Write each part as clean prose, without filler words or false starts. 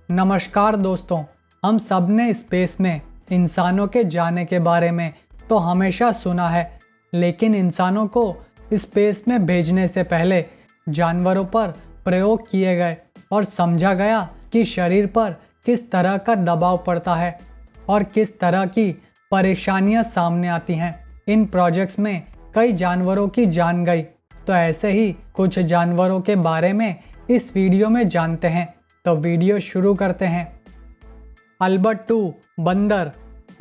नमस्कार दोस्तों, हम सब ने स्पेस में इंसानों के जाने के बारे में तो हमेशा सुना है, लेकिन इंसानों को स्पेस में भेजने से पहले जानवरों पर प्रयोग किए गए और समझा गया कि शरीर पर किस तरह का दबाव पड़ता है और किस तरह की परेशानियां सामने आती हैं। इन प्रोजेक्ट्स में कई जानवरों की जान गई, तो ऐसे ही कुछ जानवरों के बारे में इस वीडियो में जानते हैं। तो वीडियो शुरू करते हैं। अल्बर्ट 2 बंदर।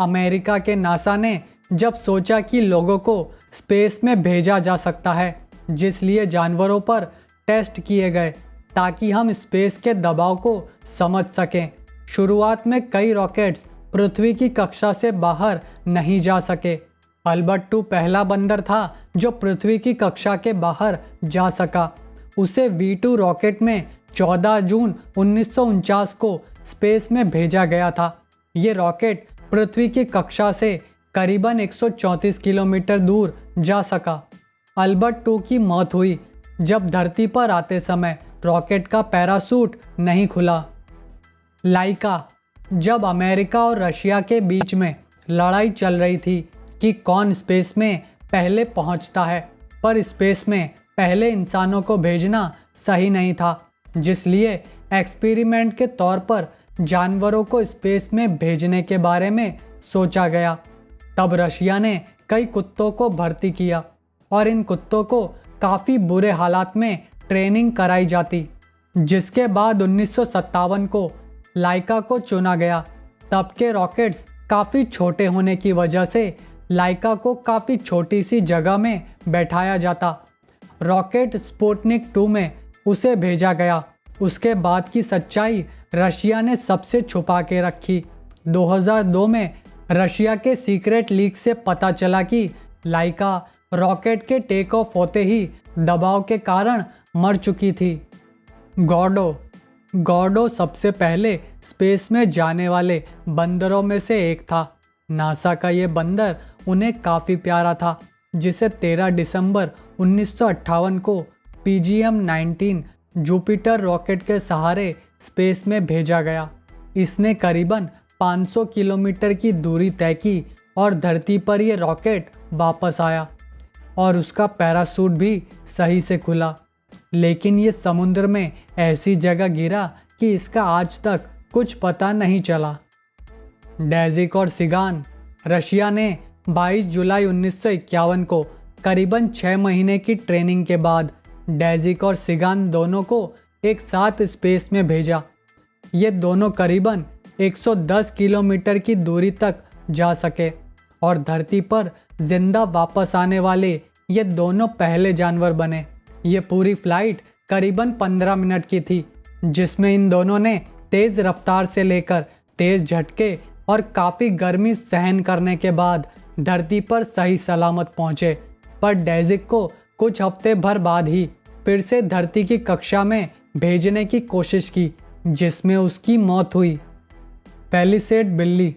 अमेरिका के नासा ने जब सोचा कि लोगों को स्पेस में भेजा जा सकता है, जिसलिए जानवरों पर टेस्ट किए गए ताकि हम स्पेस के दबाव को समझ सकें। शुरुआत में कई रॉकेट्स पृथ्वी की कक्षा से बाहर नहीं जा सके। अल्बर्ट 2 पहला बंदर था जो पृथ्वी की कक्षा के बाहर जा सका। उसे V2 रॉकेट में 14 जून 1949 को स्पेस में भेजा गया था। ये रॉकेट पृथ्वी की कक्षा से करीबन 134 किलोमीटर दूर जा सका। अल्बर्ट 2 की मौत हुई जब धरती पर आते समय रॉकेट का पैराशूट नहीं खुला। लाइका। जब अमेरिका और रशिया के बीच में लड़ाई चल रही थी कि कौन स्पेस में पहले पहुंचता है, पर स्पेस में पहले इंसानों को भेजना सही नहीं था, जिसलिए एक्सपेरिमेंट के तौर पर जानवरों को स्पेस में भेजने के बारे में सोचा गया। तब रशिया ने कई कुत्तों को भर्ती किया और इन कुत्तों को काफ़ी बुरे हालात में ट्रेनिंग कराई जाती, जिसके बाद 1957 को लाइका को चुना गया। तब के रॉकेट्स काफ़ी छोटे होने की वजह से लाइका को काफ़ी छोटी सी जगह में बैठाया जाता। रॉकेट स्पुतनिक 2 में उसे भेजा गया। उसके बाद की सच्चाई रशिया ने सबसे छुपा के रखी। 2002 में रशिया के सीक्रेट लीक से पता चला कि लाइका रॉकेट के टेक ऑफ होते ही दबाव के कारण मर चुकी थी। गॉर्डो सबसे पहले स्पेस में जाने वाले बंदरों में से एक था। नासा का ये बंदर उन्हें काफ़ी प्यारा था, जिसे 13 दिसंबर 1958 को PGM-19 जुपिटर रॉकेट के सहारे स्पेस में भेजा गया। इसने करीबन 500 किलोमीटर की दूरी तय की और धरती पर यह रॉकेट वापस आया और उसका पैराशूट भी सही से खुला, लेकिन ये समुद्र में ऐसी जगह गिरा कि इसका आज तक कुछ पता नहीं चला। डेजिक और सिगान। रशिया ने 22 जुलाई 1951 को करीबन 6 महीने की ट्रेनिंग के बाद डेजिक और सिगान दोनों को एक साथ स्पेस में भेजा। ये दोनों करीबन 110 किलोमीटर की दूरी तक जा सके और धरती पर जिंदा वापस आने वाले ये दोनों पहले जानवर बने। ये पूरी फ्लाइट करीबन 15 मिनट की थी, जिसमें इन दोनों ने तेज़ रफ्तार से लेकर तेज़ झटके और काफ़ी गर्मी सहन करने के बाद धरती पर सही सलामत पहुँचे। पर डेजिक को कुछ हफ्ते भर बाद ही फिर से धरती की कक्षा में भेजने की कोशिश की, जिसमें उसकी मौत हुई। पेलिसेड बिल्ली।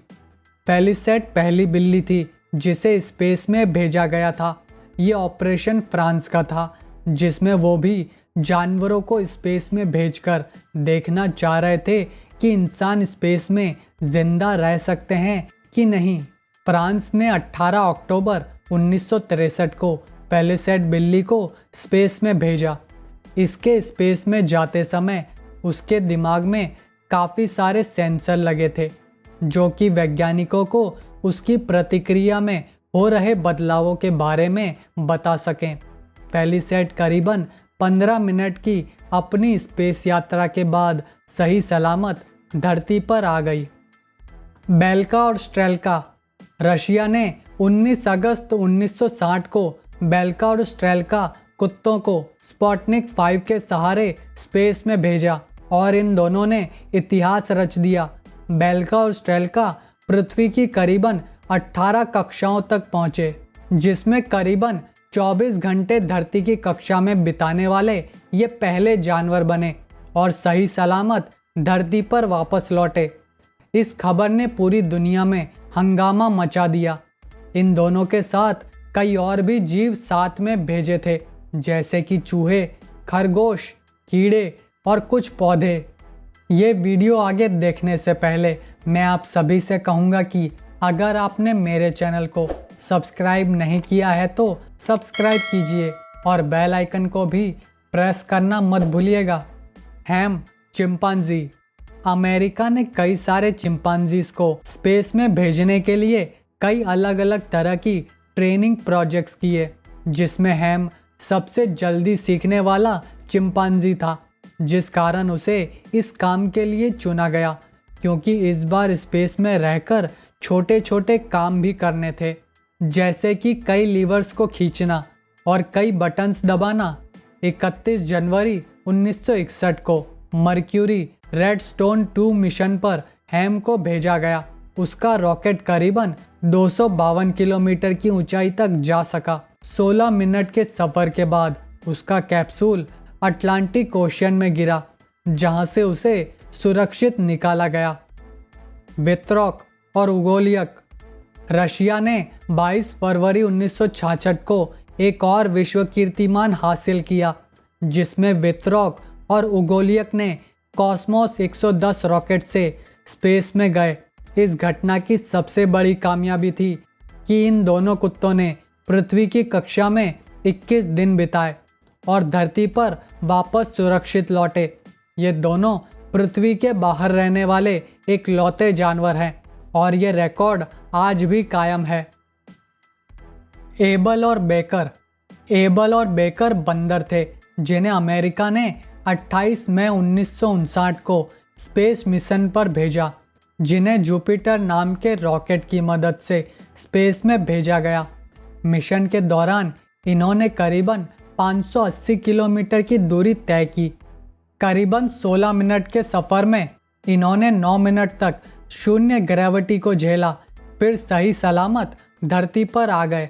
पेलिसेड पहली बिल्ली थी जिसे स्पेस में भेजा गया था। ये ऑपरेशन फ्रांस का था, जिसमें वो भी जानवरों को स्पेस में भेजकर देखना चाह रहे थे कि इंसान स्पेस में जिंदा रह सकते हैं कि नहीं। फ्रांस ने 18 अक्टूबर 1963 को पेलिसेड बिल्ली को स्पेस में भेजा। इसके स्पेस में जाते समय उसके दिमाग में काफ़ी सारे सेंसर लगे थे, जो कि वैज्ञानिकों को उसकी प्रतिक्रिया में हो रहे बदलावों के बारे में बता सकें। पेलिसेड करीबन 15 मिनट की अपनी स्पेस यात्रा के बाद सही सलामत धरती पर आ गई। बेल्का और स्ट्रेल्का। रशिया ने 19 अगस्त 1960 को बेल्का और स्ट्रेल्का कुत्तों को स्पुतनिक 5 के सहारे स्पेस में भेजा और इन दोनों ने इतिहास रच दिया। बेल्का और स्ट्रेल्का पृथ्वी की करीबन 18 कक्षाओं तक पहुँचे, जिसमें करीबन 24 घंटे धरती की कक्षा में बिताने वाले ये पहले जानवर बने और सही सलामत धरती पर वापस लौटे। इस खबर ने पूरी दुनिया में हंगामा मचा दिया। इन दोनों के साथ कई और भी जीव साथ में भेजे थे, जैसे कि चूहे, खरगोश, कीड़े और कुछ पौधे। ये वीडियो आगे देखने से पहले मैं आप सभी से कहूँगा कि अगर आपने मेरे चैनल को सब्सक्राइब नहीं किया है तो सब्सक्राइब कीजिए और बेल आइकन को भी प्रेस करना मत भूलिएगा। हैम चिंपांजी। अमेरिका ने कई सारे चिंपांजीज को स्पेस में भेजने के लिए कई अलग अलग तरह की ट्रेनिंग प्रोजेक्ट्स किए, जिसमें हैम सबसे जल्दी सीखने वाला चिंपांजी था, जिस कारण उसे इस काम के लिए चुना गया, क्योंकि इस बार स्पेस में रहकर छोटे छोटे काम भी करने थे, जैसे कि कई लीवर्स को खींचना और कई बटन्स दबाना। 31 जनवरी 1961 को मर्क्यूरी रेडस्टोन 2 मिशन पर हैम को भेजा गया। उसका रॉकेट करीबन 252 किलोमीटर की ऊंचाई तक जा सका। 16 मिनट के सफ़र के बाद उसका कैप्सूल अटलांटिक ओशियन में गिरा, जहां से उसे सुरक्षित निकाला गया। वित्रोक और उगोलियक। रशिया ने 22 फरवरी 1966 को एक और विश्व कीर्तिमान हासिल किया, जिसमें वित्रोक और उगोलियक ने कॉस्मोस 110 रॉकेट से स्पेस में गए। इस घटना की सबसे बड़ी कामयाबी थी कि इन दोनों कुत्तों ने पृथ्वी की कक्षा में 21 दिन बिताए और धरती पर वापस सुरक्षित लौटे। ये दोनों पृथ्वी के बाहर रहने वाले इकलौते जानवर हैं और ये रिकॉर्ड आज भी कायम है। एबल और बेकर। एबल और बेकर बंदर थे जिन्हें अमेरिका ने 28 मई 1959 को स्पेस मिशन पर भेजा, जिन्हें जुपिटर नाम के रॉकेट की मदद से स्पेस में भेजा गया। मिशन के दौरान इन्होंने करीबन 580 किलोमीटर की दूरी तय की। करीबन 16 मिनट के सफ़र में इन्होंने 9 मिनट तक शून्य ग्रेविटी को झेला, फिर सही सलामत धरती पर आ गए।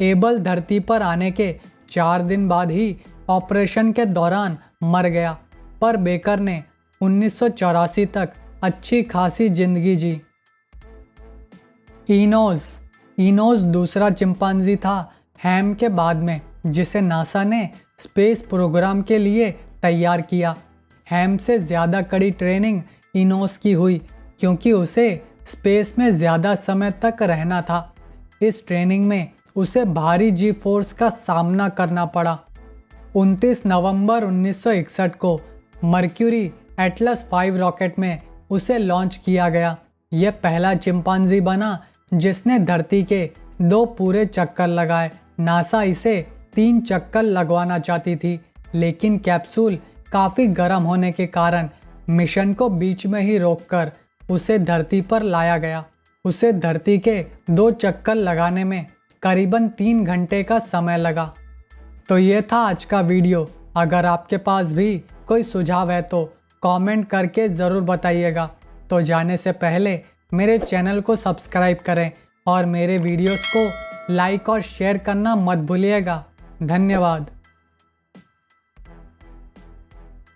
एबल धरती पर आने के 4 दिन बाद ही ऑपरेशन के दौरान मर गया, पर बेकर ने 1984 तक अच्छी खासी जिंदगी जी। इनोज दूसरा चिंपांजी था हैम के बाद में, जिसे नासा ने स्पेस प्रोग्राम के लिए तैयार किया। हैम से ज़्यादा कड़ी ट्रेनिंग इनोस की हुई, क्योंकि उसे स्पेस में ज़्यादा समय तक रहना था। इस ट्रेनिंग में उसे भारी जी फोर्स का सामना करना पड़ा। 29 नवंबर 1961 को मर्क्यूरी एटलस 5 रॉकेट में उसे लॉन्च किया गया। यह पहला चिंपांजी बना जिसने धरती के 2 पूरे चक्कर लगाए। नासा इसे 3 चक्कर लगवाना चाहती थी, लेकिन कैप्सूल काफ़ी गर्म होने के कारण मिशन को बीच में ही रोककर उसे धरती पर लाया गया। उसे धरती के 2 चक्कर लगाने में करीबन 3 घंटे का समय लगा। तो ये था आज का वीडियो। अगर आपके पास भी कोई सुझाव है तो कमेंट करके ज़रूर बताइएगा। तो जाने से पहले मेरे चैनल को सब्सक्राइब करें और मेरे वीडियोस को लाइक और शेयर करना मत भूलिएगा। धन्यवाद।